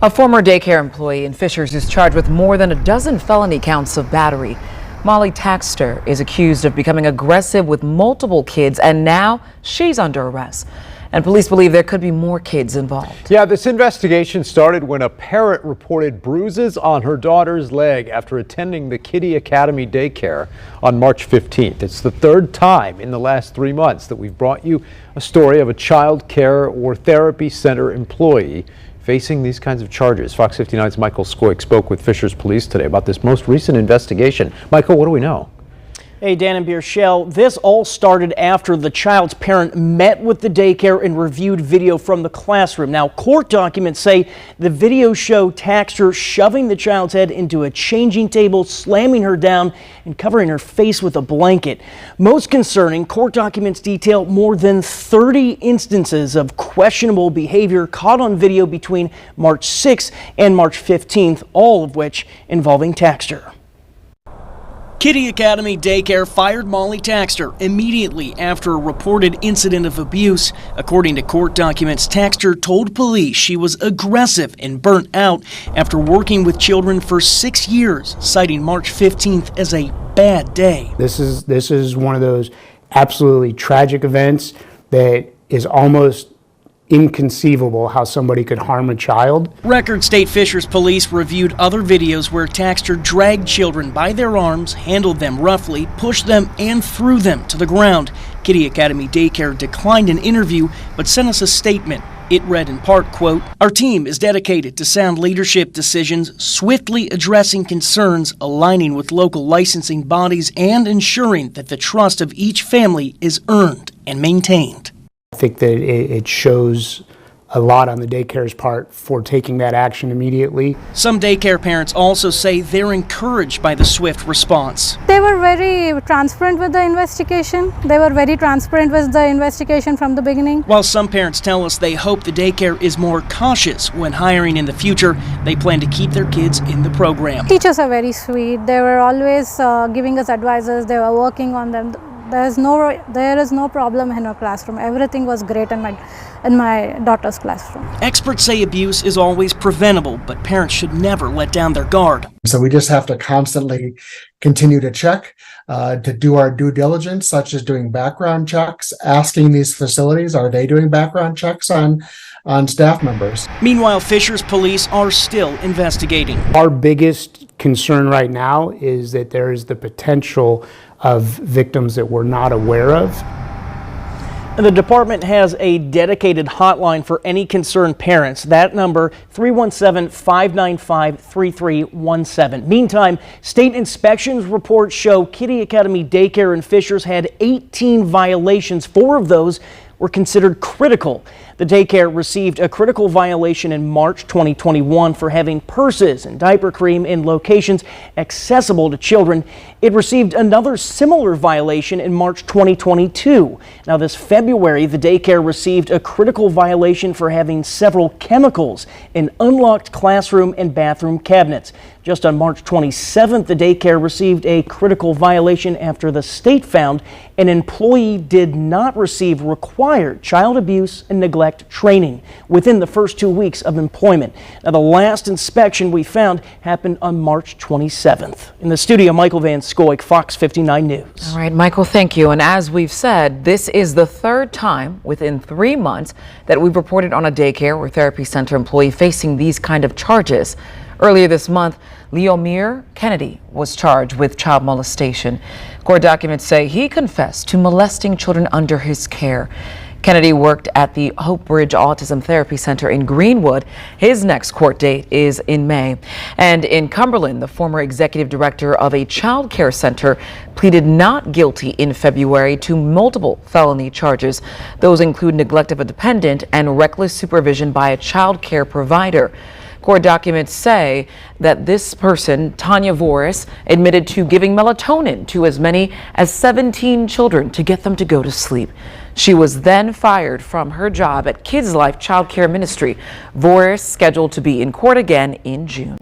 A former daycare employee in Fishers is charged with more than a dozen felony counts of battery. Molly Taxter is accused of becoming aggressive with multiple kids, and now she's under arrest. And police believe there could be more kids involved. Yeah, this investigation started when a parent reported bruises on her daughter's leg after attending the Kiddie Academy daycare on March 15th. It's the third time in the last 3 months that we've brought you a story of a child care or therapy center employee facing these kinds of charges. Fox 59's Michael Skoik spoke with Fishers Police today about this most recent investigation. Michael, what do we know? Hey, Dan and Bierschel, this all started after the child's parent met with the daycare and reviewed video from the classroom. Now, court documents say the video showed Taxter shoving the child's head into a changing table, slamming her down, and covering her face with a blanket. Most concerning, court documents detail more than 30 instances of questionable behavior caught on video between March 6th and March 15th, all of which involving Taxter. Kiddie Academy Daycare fired Molly Taxter immediately after a reported incident of abuse. According to court documents, Taxter told police she was aggressive and burnt out after working with children for 6 years, citing March 15th as a bad day. This is one of those absolutely tragic events that is almost inconceivable how somebody could harm a child. Record State Fishers Police reviewed other videos where Taxter dragged children by their arms, handled them roughly, pushed them, and threw them to the ground. Kiddie Academy Daycare declined an interview, but sent us a statement. It read in part, quote, "Our team is dedicated to sound leadership decisions, swiftly addressing concerns, aligning with local licensing bodies, and ensuring that the trust of each family is earned and maintained." I think that it shows a lot on the daycare's part for taking that action immediately. Some daycare parents also say they're encouraged by the swift response. They were very transparent with the investigation. They were very transparent with the investigation from the beginning. While some parents tell us they hope the daycare is more cautious when hiring in the future, they plan to keep their kids in the program. Teachers are very sweet. They were always giving us advices. They were working on them. There is no problem in our classroom. Everything was great in my daughter's classroom. Experts say abuse is always preventable, but parents should never let down their guard. So we just have to constantly continue to check, to do our due diligence, such as doing background checks, asking these facilities, are they doing background checks on staff members? Meanwhile, Fishers Police are still investigating. Our biggest concern right now is that there is the potential of victims that we're not aware of. And the department has a dedicated hotline for any concerned parents. That number, 317-595-3317. Meantime, state inspections reports show Kiddie Academy Daycare in Fishers had 18 violations. 4 of those were considered critical. The daycare received a critical violation in March 2021 for having purses and diaper cream in locations accessible to children. It received another similar violation in March 2022. Now this February, the daycare received a critical violation for having several chemicals in unlocked classroom and bathroom cabinets. Just on March 27th, the daycare received a critical violation after the state found an employee did not receive required child abuse and neglect training within the first 2 weeks of employment. Now, the last inspection we found happened on March 27th. In the studio, Michael Van Skoik, Fox 59 News. All right, Michael, thank you. And as we've said, this is the third time within 3 months that we've reported on a daycare or therapy center employee facing these kind of charges. Earlier this month, Leomir Kennedy was charged with child molestation. Court documents say he confessed to molesting children under his care. Kennedy worked at the Hope Bridge Autism Therapy Center in Greenwood. His next court date is in May. And in Cumberland, the former executive director of a child care center pleaded not guilty in February to multiple felony charges. Those include neglect of a dependent and reckless supervision by a child care provider. Court documents say that this person, Tanya Voris, admitted to giving melatonin to as many as 17 children to get them to go to sleep. She was then fired from her job at Kids Life Child Care Ministry. Voris scheduled to be in court again in June.